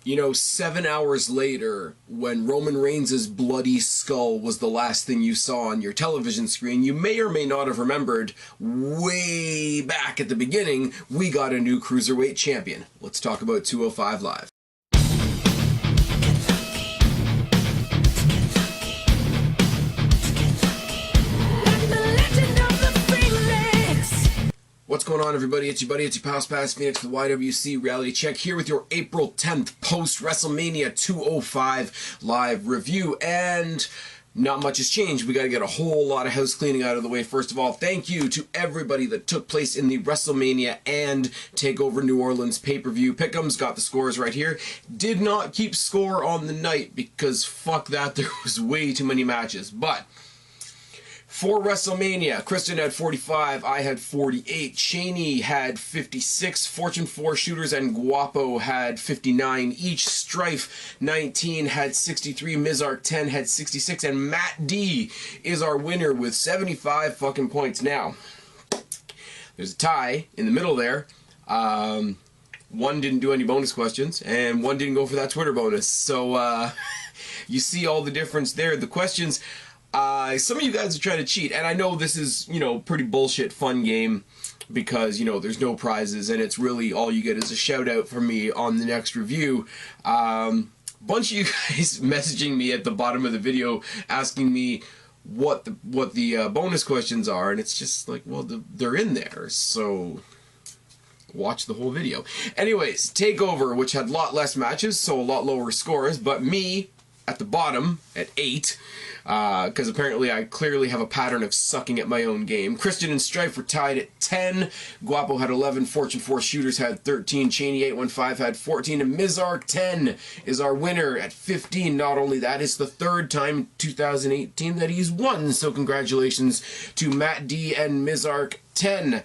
You know, 7 hours later, when Roman Reigns' bloody skull was the last thing you saw on your television screen, you may or may not have remembered, way back at the beginning, we got a new Cruiserweight champion. Let's talk about 205 Live. What's going on, everybody? It's your buddy, it's your pal Spaz Phoenix for the YWC Reality Check, here with your April 10th post-WrestleMania 205 live review. And not much has changed. We got to get a whole lot of house cleaning out of the way. First of all, thank you to everybody that took place in the WrestleMania and TakeOver New Orleans pay-per-view. Pick'ems got the scores right here. Did not keep score on the night because fuck that, there was way too many matches. But for WrestleMania, Kristen had 45, I had 48, Shaney had 56, Fortune 4 Shooters and Guapo had 59 each, Strife 19 had 63, Mizark 10 had 66, and Matt D is our winner with 75 fucking points. Now, there's a tie in the middle there. One didn't do any bonus questions, and one didn't go for that Twitter bonus. So, you see all the difference there. The questions, some of you guys are trying to cheat, and I know this is, you know, pretty bullshit fun game because, you know, there's no prizes, and it's really all you get is a shout out from me on the next review. Bunch of you guys messaging me at the bottom of the video asking me what the bonus questions are, and it's just like, well, they're in there, so watch the whole video. Anyways, TakeOver, which had a lot less matches, so a lot lower scores, but me at the bottom at 8, because apparently I clearly have a pattern of sucking at my own game. Christian and Strife were tied at 10, Guapo had 11, Fortune 4 Shooters had 13, Cheney 815 had 14, and Mizark 10 is our winner at 15. Not only that, it's the third time in 2018 that he's won, so congratulations to Matt D and Mizark 10.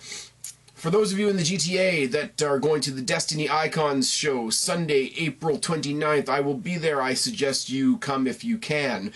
For those of you in the GTA that are going to the Destiny Icons show, Sunday, April 29th, I will be there. I suggest you come if you can.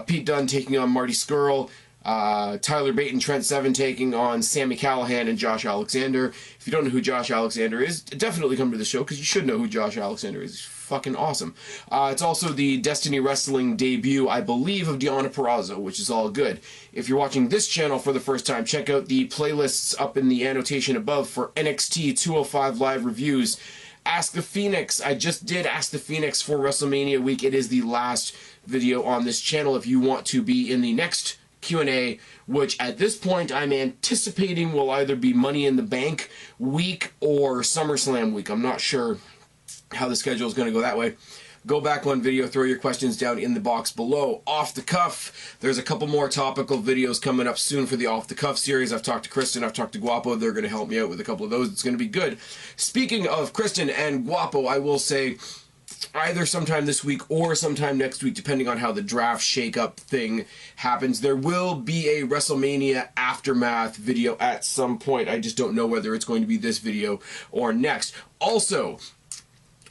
Pete Dunne taking on Marty Scurll, Tyler Bate and Trent Seven taking on Sami Callihan and Josh Alexander. If you don't know who Josh Alexander is, definitely come to the show, because you should know who Josh Alexander is. He's fucking awesome. It's also the Destiny Wrestling debut, I believe, of Deonna Purrazzo, which is all good. If you're watching this channel for the first time, check out the playlists up in the annotation above for NXT 205 live reviews. Ask the Phoenix. I just did Ask the Phoenix for WrestleMania week. It is the last video on this channel if you want to be in the next Q&A, which at this point I'm anticipating will either be Money in the Bank week or SummerSlam week. I'm not sure how the schedule is going to go that way. Go back one video, throw your questions down in the box below. Off the Cuff, there's a couple more topical videos coming up soon for the Off the Cuff series. I've talked to Kristen, I've talked to Guapo. They're going to help me out with a couple of those. It's going to be good. Speaking of Kristen and Guapo, I will say either sometime this week or sometime next week, depending on how the draft shake-up thing happens, there will be a WrestleMania aftermath video at some point. I just don't know whether it's going to be this video or next. Also,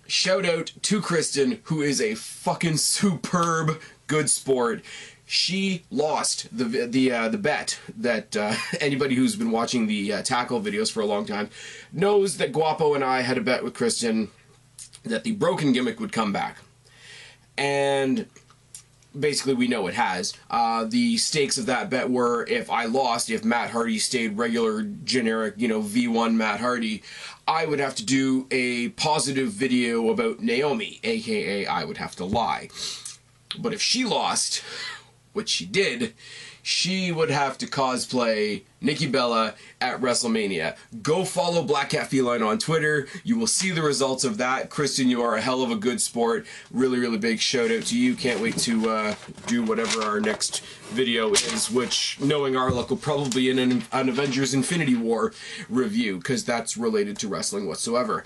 shout out to Kristen, who is a fucking superb good sport. She lost the bet that anybody who's been watching the tackle videos for a long time knows that Guapo and I had a bet with Kristen that the broken gimmick would come back. And basically we know it has. The stakes of that bet were, if I lost, if Matt Hardy stayed regular, generic, you know, V1 Matt Hardy, I would have to do a positive video about Naomi, aka I would have to lie. But if she lost, which she did, she would have to cosplay Nikki Bella at WrestleMania. Go follow Black Cat Feline on Twitter. You will see the results of that. Kristen, you are a hell of a good sport. Really, really big shout out to you. Can't wait to do whatever our next video is, which, knowing our luck, will probably be an Avengers Infinity War review, because that's related to wrestling whatsoever.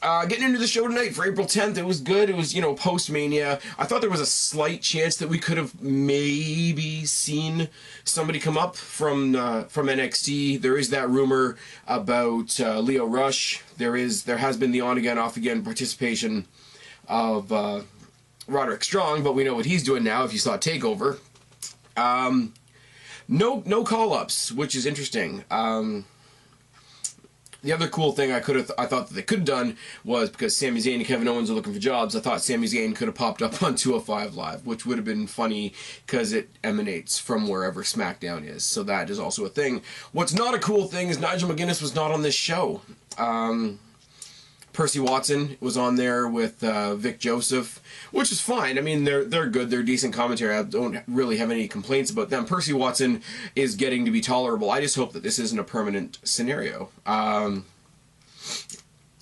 Getting into the show tonight for April 10th, it was good. It was, you know, post-Mania. I thought there was a slight chance that we could have maybe seen somebody come up from NXT. There is that rumor about Leo Rush. There has been the on-again, off-again participation of Roderick Strong, but we know what he's doing now if you saw TakeOver. No call-ups, which is interesting. The other cool thing I thought that they could have done was, because Sami Zayn and Kevin Owens are looking for jobs, I thought Sami Zayn could have popped up on 205 Live, which would have been funny because it emanates from wherever SmackDown is. So that is also a thing. What's not a cool thing is Nigel McGuinness was not on this show. Percy Watson was on there with Vic Joseph, which is fine. I mean, they're good. They're decent commentary. I don't really have any complaints about them. Percy Watson is getting to be tolerable. I just hope that this isn't a permanent scenario.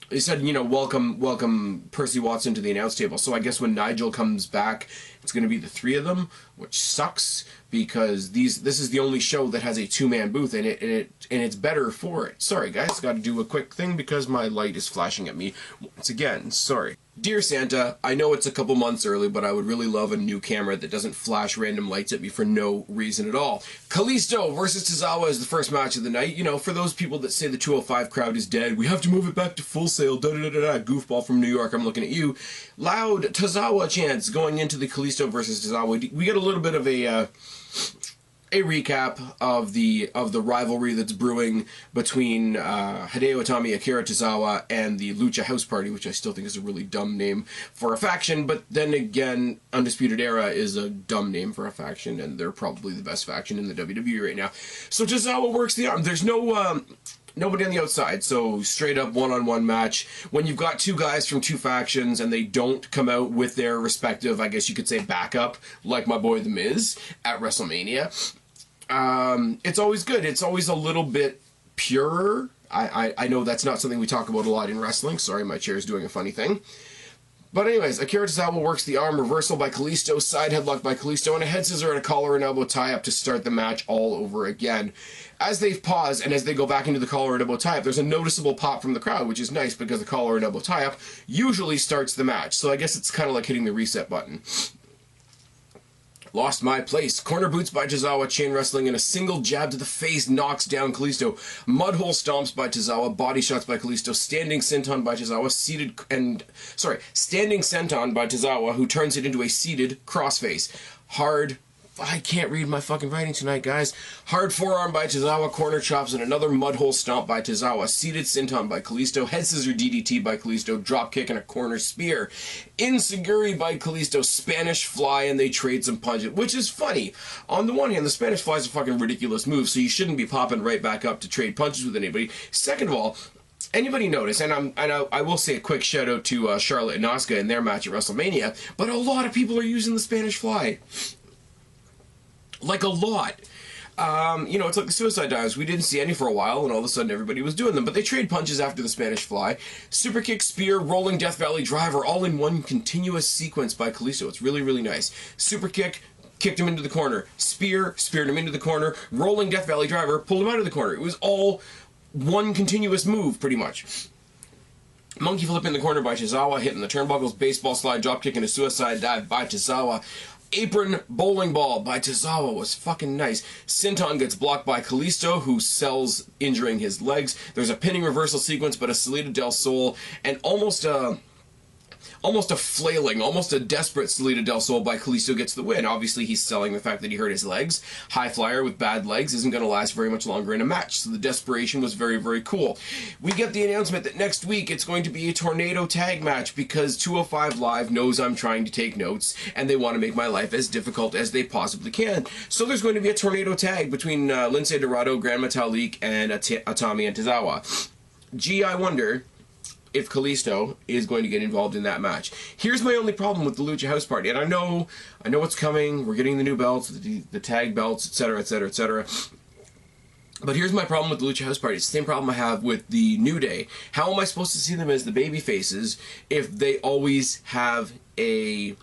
They said, you know, welcome Percy Watson to the announce table. So I guess when Nigel comes back, it's going to be the three of them, which sucks because this is the only show that has a two-man booth in it, and it's better for it. Sorry guys, got to do a quick thing because my light is flashing at me once again. Sorry. Dear Santa, I know it's a couple months early, but I would really love a new camera that doesn't flash random lights at me for no reason at all. Kalisto versus Tozawa is the first match of the night. You know, for those people that say the 205 crowd is dead, we have to move it back to Full Sail, da-da-da-da-da, goofball from New York, I'm looking at you. Loud Tozawa chants going into the Kalisto versus Tozawa. We get a little bit of a recap of the rivalry that's brewing between Hideo Itami, Akira Tozawa, and the Lucha House Party, which I still think is a really dumb name for a faction, but then again, Undisputed Era is a dumb name for a faction, and they're probably the best faction in the WWE right now. So Tozawa works the arm. There's no nobody on the outside, so straight up one-on-one match. When you've got two guys from two factions and they don't come out with their respective, I guess you could say, backup, like my boy The Miz at WrestleMania, it's always good. It's always a little bit purer. I know that's not something we talk about a lot in wrestling. Sorry, my chair is doing a funny thing. But anyways, Akira Tozawa works the arm, reversal by Kalisto, side headlock by Kalisto, and a head scissor and a collar and elbow tie-up to start the match all over again. As they've paused and as they go back into the collar and elbow tie-up, there's a noticeable pop from the crowd, which is nice because the collar and elbow tie-up usually starts the match. So I guess it's kind of like hitting the reset button. Lost my place. Corner boots by Tozawa, chain wrestling, and a single jab to the face knocks down Kalisto. Mudhole stomps by Tozawa, body shots by Kalisto, standing senton by Tozawa, standing senton by Tozawa, who turns it into a seated crossface. I can't read my fucking writing tonight, guys. Hard forearm by Tozawa, corner chops, and another mudhole stomp by Tozawa. Seated senton by Kalisto, head scissor DDT by Kalisto, drop kick and a corner spear. Enziguri by Kalisto, Spanish fly, and they trade some punches, which is funny. On the one hand, the Spanish fly is a fucking ridiculous move, so you shouldn't be popping right back up to trade punches with anybody. Second of all, anybody notice, and I will say a quick shout out to Charlotte and Asuka in their match at WrestleMania, but a lot of people are using the Spanish fly. Like a lot. You know, it's like the suicide dives. We didn't see any for a while, and all of a sudden everybody was doing them. But they trade punches after the Spanish fly. Super kick, spear, rolling Death Valley driver, all in one continuous sequence by Kalisto. It's really, really nice. Super kick, kicked him into the corner. Spear, speared him into the corner. Rolling Death Valley driver, pulled him out of the corner. It was all one continuous move, pretty much. Monkey flip in the corner by Tozawa, hitting the turnbuckles, baseball slide, drop kick, and a suicide dive by Tozawa. Apron bowling ball by Tozawa was fucking nice. Senton gets blocked by Kalisto, who sells, injuring his legs. There's a pinning reversal sequence, but a Salida del Sol, and almost a flailing, almost a desperate Salida del Sol by Kalisto gets the win. Obviously, he's selling the fact that he hurt his legs. High flyer with bad legs isn't going to last very much longer in a match, so the desperation was very, very cool. We get the announcement that next week it's going to be a tornado tag match because 205 Live knows I'm trying to take notes, and they want to make my life as difficult as they possibly can. So there's going to be a tornado tag between Lince Dorado, Gran Metalik, and Itami and Tozawa. Gee, I wonder if Kalisto is going to get involved in that match. Here's my only problem with the Lucha House Party, and I know what's coming. We're getting the new belts, the tag belts, etc., etc., etc. But here's my problem with the Lucha House Party. It's the same problem I have with the New Day. How am I supposed to see them as the baby faces if they always have a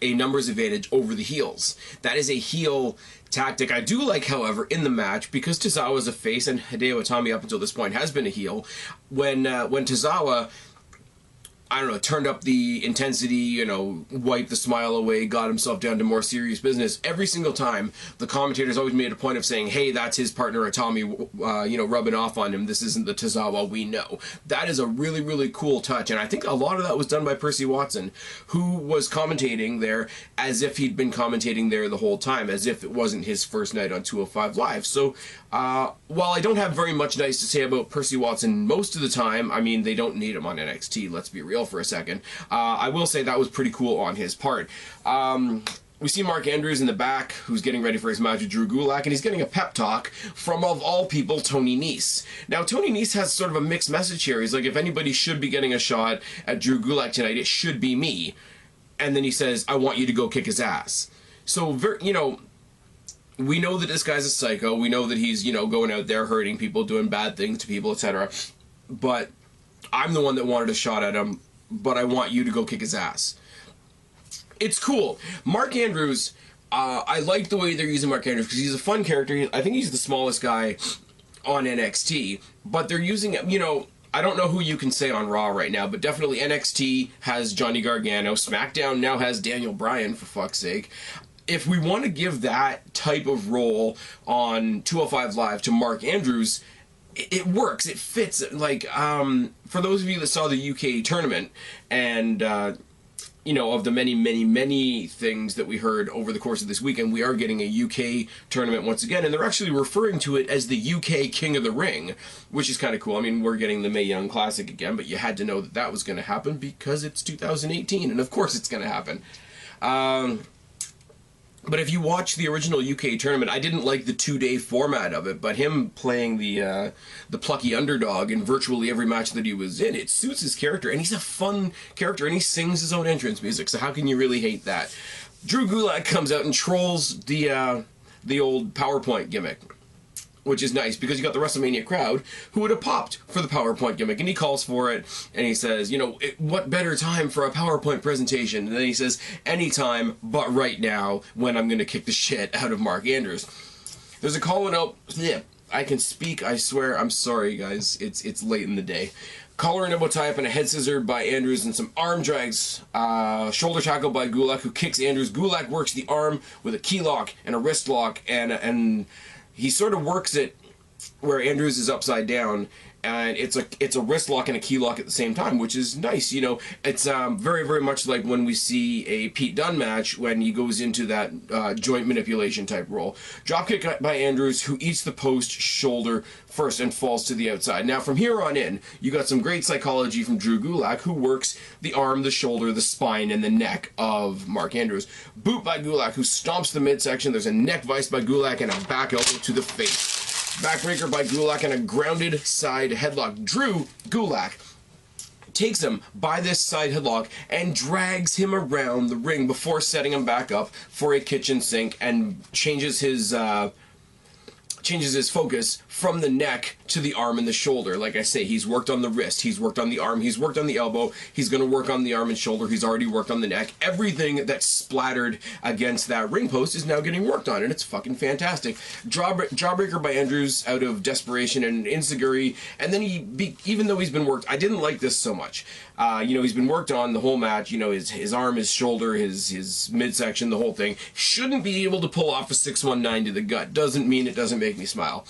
numbers advantage over the heels? That is a heel tactic. I do like, however, in the match, because Tozawa is a face and Hideo Itami up until this point has been a heel, when Tozawa I don't know, turned up the intensity, you know, wiped the smile away, got himself down to more serious business. Every single time, the commentators always made a point of saying, hey, that's his partner Tommy, you know, rubbing off on him. This isn't the TOZAWA we know. That is a really, really cool touch. And I think a lot of that was done by Percy Watson, who was commentating there as if he'd been commentating there the whole time, as if it wasn't his first night on 205 Live. So, while I don't have very much nice to say about Percy Watson most of the time, I mean, they don't need him on NXT, let's be real for a second. I will say that was pretty cool on his part. We see Mark Andrews in the back, who's getting ready for his match with Drew Gulak, and he's getting a pep talk from, of all people, Tony Nese. Now, Tony Nese has sort of a mixed message here. He's like, if anybody should be getting a shot at Drew Gulak tonight, it should be me. And then he says, I want you to go kick his ass. So, you know, we know that this guy's a psycho. We know that he's, you know, going out there hurting people, doing bad things to people, etc. But I'm the one that wanted a shot at him, but I want you to go kick his ass. It's cool. Mark Andrews, I like the way they're using Mark Andrews because he's a fun character. I think he's the smallest guy on NXT, but they're using, you know, I don't know who you can say on Raw right now, but definitely NXT has Johnny Gargano. SmackDown now has Daniel Bryan, for fuck's sake. If we want to give that type of role on 205 Live to Mark Andrews, it works. It fits. Like, for those of you that saw the UK tournament, and, you know, of the many, many, many things that we heard over the course of this weekend, we are getting a UK tournament once again, and they're actually referring to it as the UK King of the Ring, which is kind of cool. I mean, we're getting the Mae Young Classic again, but you had to know that that was going to happen because it's 2018, and of course it's going to happen. But if you watch the original UK tournament, I didn't like the 2-day format of it, but him playing the plucky underdog in virtually every match that he was in, it suits his character, and he's a fun character, and he sings his own entrance music, so how can you really hate that? Drew Gulak comes out and trolls the old PowerPoint gimmick, which is nice because you got the WrestleMania crowd who would have popped for the PowerPoint gimmick, and he calls for it, and he says, you know, what better time for a PowerPoint presentation? And then he says, anytime but right now when I'm going to kick the shit out of Mark Andrews. There's a call out, yeah, I can speak, I swear, I'm sorry guys, it's late in the day. Collar and elbow tie-up and a head scissor by Andrews and some arm drags. Shoulder tackle by Gulak, who kicks Andrews. Gulak works the arm with a key lock and a wrist lock, and he sort of works it where Andrews is upside down, and it's a wrist lock and a key lock at the same time, which is nice. You know, it's very, very much like when we see a Pete Dunne match when he goes into that joint manipulation type role. Dropkick by Andrews, who eats the post shoulder first and falls to the outside. Now, from here on in, you got some great psychology from Drew Gulak, who works the arm, the shoulder, the spine, and the neck of Mark Andrews. Boot by Gulak, who stomps the midsection. There's a neck vice by Gulak and a back elbow to the face. Backbreaker by Gulak and a grounded side headlock. Drew Gulak takes him by this side headlock and drags him around the ring before setting him back up for a kitchen sink and changes his focus from the neck to the arm and the shoulder. Like I say, he's worked on the wrist, he's worked on the arm, he's worked on the elbow, he's going to work on the arm and shoulder, he's already worked on the neck. Everything that's splattered against that ring post is now getting worked on, and it's fucking fantastic. Jawbreaker by Andrews out of desperation and insecurity, and then even though he's been worked, I didn't like this so much. You know, he's been worked on the whole match, you know, his arm, his shoulder, his midsection, the whole thing. Shouldn't be able to pull off a 619 to the gut. Doesn't mean it doesn't make me smile.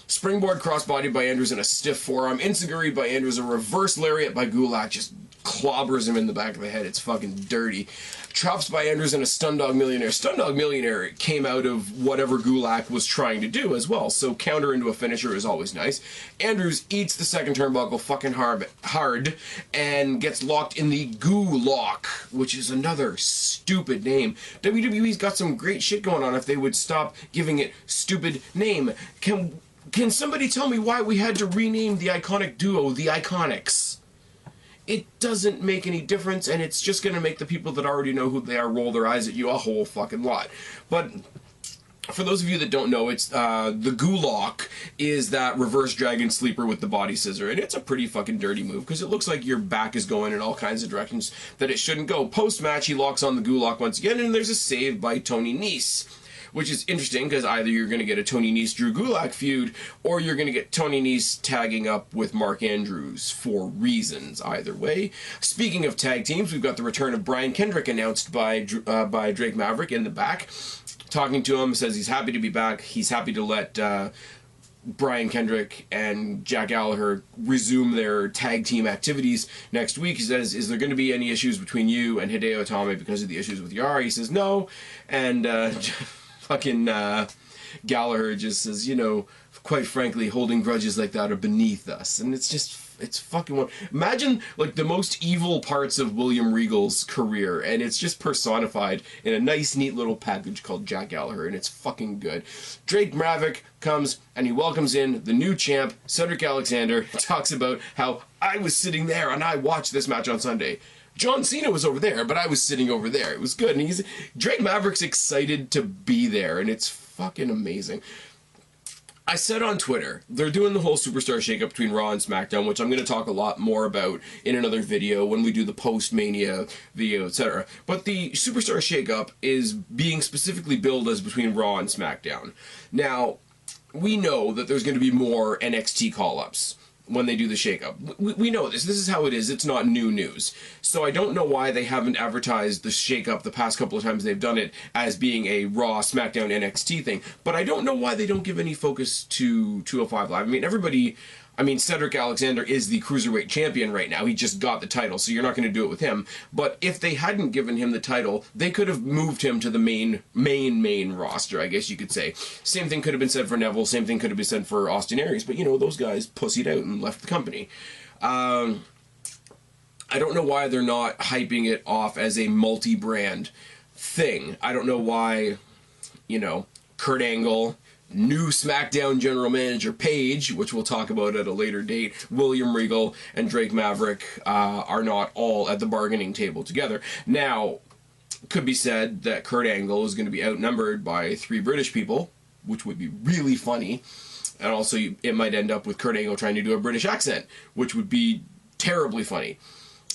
Springboard crossbody by Andrews and a stiff forearm. Enziguri by Andrews, a reverse lariat by Gulak, just clobbers him in the back of the head. It's fucking dirty. Chops by Andrews and a Stundog Millionaire. Stundog Millionaire came out of whatever Gulak was trying to do as well, so counter into a finisher is always nice. Andrews eats the second turnbuckle fucking hard and gets locked in the Gulak, which is another stupid name. WWE's got some great shit going on if they would stop giving it stupid name. Can somebody tell me why we had to rename the iconic duo the Iconics? It doesn't make any difference, and it's just going to make the people that already know who they are roll their eyes at you a whole fucking lot. But for those of you that don't know, it's the Gulak is that reverse dragon sleeper with the body scissor, and it's a pretty fucking dirty move because it looks like your back is going in all kinds of directions that it shouldn't go. Post-match, he locks on the Gulak once again, and there's a save by Tony Nese. which is interesting because either you're going to get a Tony Nese-Drew Gulak feud, or you're going to get Tony Nese tagging up with Mark Andrews for reasons. Either way. Speaking of tag teams, we've got the return of Brian Kendrick announced by Drake Maverick in the back. Talking to him, says he's happy to be back. He's happy to let Brian Kendrick and Jack Gallagher resume their tag team activities next week. He says, is there going to be any issues between you and Hideo Itami because of the issues with Yara? He says, no. And fucking Gallagher just says, you know, quite frankly, holding grudges like that are beneath us. And it's just... it's fucking one. Imagine, like, the most evil parts of William Regal's career, and it's just personified in a nice, neat little package called Jack Gallagher, and it's fucking good. Drake Maverick comes, and he welcomes in the new champ, Cedric Alexander, talks about how I was sitting there, and I watched this match on Sunday. John Cena was over there, but I was sitting over there. It was good, and Drake Maverick's excited to be there, and it's fucking amazing. I said on Twitter, they're doing the whole superstar shakeup between Raw and SmackDown, which I'm going to talk a lot more about in another video when we do the post-Mania video, etc. But the superstar shakeup is being specifically billed as between Raw and SmackDown. Now, we know that there's going to be more NXT call-ups when they do the shakeup. We know this. This is how it is. It's not new news. So I don't know why they haven't advertised the shakeup the past couple of times they've done it as being a Raw, SmackDown, NXT thing. But I don't know why they don't give any focus to 205 Live. I mean, everybody... I mean, Cedric Alexander is the Cruiserweight champion right now. He just got the title, so you're not going to do it with him. But if they hadn't given him the title, they could have moved him to the main roster, I guess you could say. Same thing could have been said for Neville. Same thing could have been said for Austin Aries. But, you know, those guys pussied out and left the company. I don't know why they're not hyping it off as a multi-brand thing. I don't know why, you know, Kurt Angle... new SmackDown General Manager Paige, which we'll talk about at a later date, William Regal and Drake Maverick are not all at the bargaining table together. Now, could be said that Kurt Angle is going to be outnumbered by 3 British people, which would be really funny. And also, it might end up with Kurt Angle trying to do a British accent, which would be terribly funny.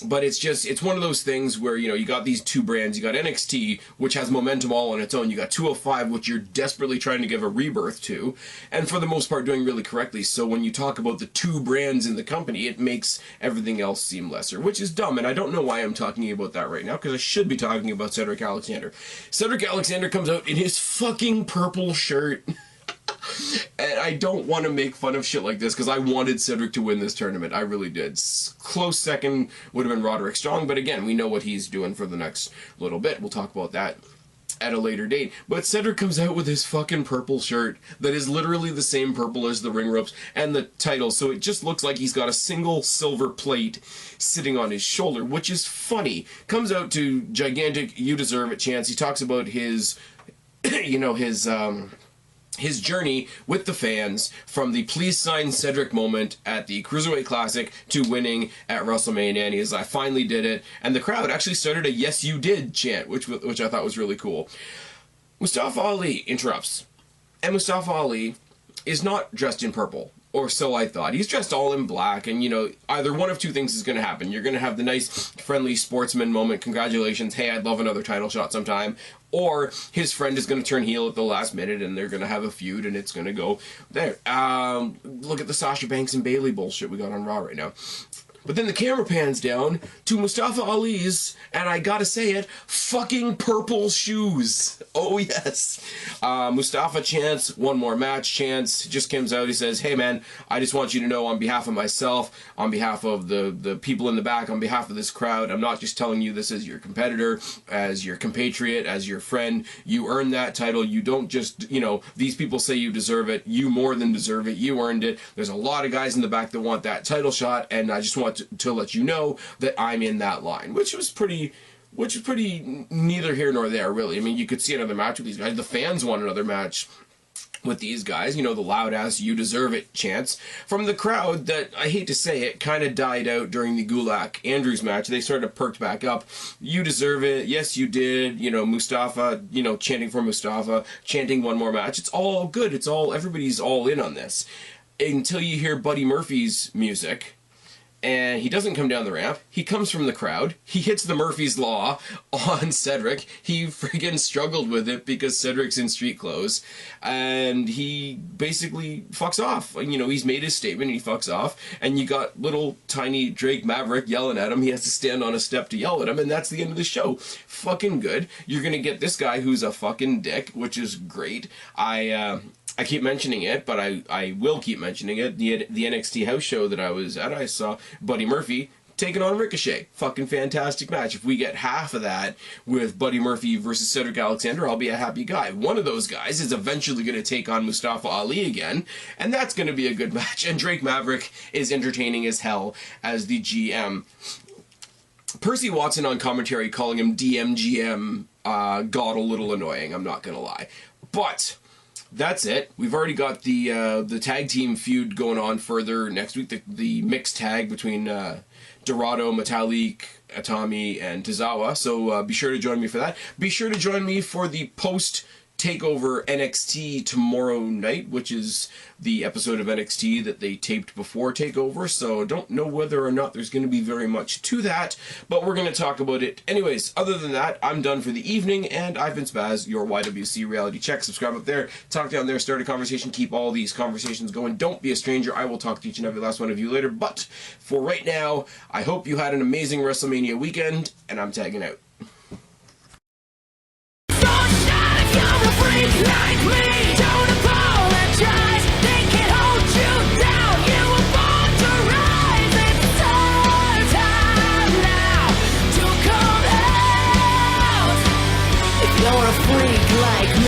But it's one of those things where, you know, you got these 2 brands. You got NXT, which has momentum all on its own. You got 205, which you're desperately trying to give a rebirth to, and for the most part doing really correctly. So when you talk about the 2 brands in the company, it makes everything else seem lesser, which is dumb. And I don't know why I'm talking about that right now, because I should be talking about Cedric Alexander. Cedric Alexander comes out in his fucking purple shirt. And I don't want to make fun of shit like this because I wanted Cedric to win this tournament. I really did. Close second would have been Roderick Strong, but again, we know what he's doing for the next little bit. We'll talk about that at a later date. But Cedric comes out with his fucking purple shirt that is literally the same purple as the ring ropes and the title, so it just looks like he's got a single silver plate sitting on his shoulder, which is funny. Comes out to gigantic "You Deserve It" chants. He talks about his, you know, his journey with the fans from the please sign Cedric moment at the Cruiserweight Classic to winning at WrestleMania, and he says, I finally did it. And the crowd actually started a yes you did chant, which I thought was really cool. Mustafa Ali interrupts, and Mustafa Ali is not dressed in purple, or so I thought. He's dressed all in black, and, you know, either one of 2 things is going to happen. You're going to have the nice, friendly sportsman moment, congratulations, hey, I'd love another title shot sometime, or his friend is going to turn heel at the last minute, and they're going to have a feud, and it's going to go there. Look at the Sasha Banks and Bayley bullshit we got on Raw right now. But then the camera pans down to Mustafa Ali's, and I gotta say it, fucking purple shoes. Oh, yes. Mustafa chants, one more match chants, just comes out, he says, hey man, I just want you to know on behalf of myself, on behalf of the people in the back, on behalf of this crowd, I'm not just telling you this as your competitor, as your compatriot, as your friend. You earned that title. You don't just, you know, these people say you deserve it. You more than deserve it. You earned it. There's a lot of guys in the back that want that title shot, and I just want to let you know that I'm in that line, which was pretty neither here nor there, really. I mean, you could see another match with these guys. The fans want another match with these guys, you know, the loud-ass "you deserve it" chants from the crowd that, I hate to say it, kind of died out during the Gulak-Andrews match. They sort of perked back up. You deserve it. Yes, you did. You know, Mustafa, you know, chanting for Mustafa, chanting one more match. It's all good. It's all, everybody's all in on this. Until you hear Buddy Murphy's music, and he doesn't come down the ramp. He comes from the crowd. He hits the Murphy's Law on Cedric. He friggin' struggled with it because Cedric's in street clothes, and he basically fucks off. You know, he's made his statement and he fucks off, and you got little tiny Drake Maverick yelling at him. He has to stand on a step to yell at him, and that's the end of the show. Fucking good. You're gonna get this guy who's a fucking dick, which is great. I keep mentioning it, but I will keep mentioning it. The NXT house show that I was at, I saw Buddy Murphy taking on Ricochet. Fucking fantastic match. If we get half of that with Buddy Murphy versus Cedric Alexander, I'll be a happy guy. One of those guys is eventually going to take on Mustafa Ali again, and that's going to be a good match. And Drake Maverick is entertaining as hell as the GM. Percy Watson on commentary calling him DMGM got a little annoying, I'm not going to lie. But that's it. We've already got the tag team feud going on further next week. The mixed tag between Dorado, Metalik, Atami, and TOZAWA. So be sure to join me for that. Be sure to join me for the post Takeover NXT tomorrow night, which is the episode of NXT that they taped before Takeover, so don't know whether or not there's going to be very much to that, but we're going to talk about it anyways. Other than that, I'm done for the evening, and I've been Spaz, your YWC Reality Check. Subscribe up there, talk down there, start a conversation, keep all these conversations going. Don't be a stranger. I will talk to each and every last one of you later, but for right now, I hope you had an amazing WrestleMania weekend, and I'm tagging out. Like me, don't apologize. They can hold you down. You were born to rise. It's our time now to come out. If you're a freak like me.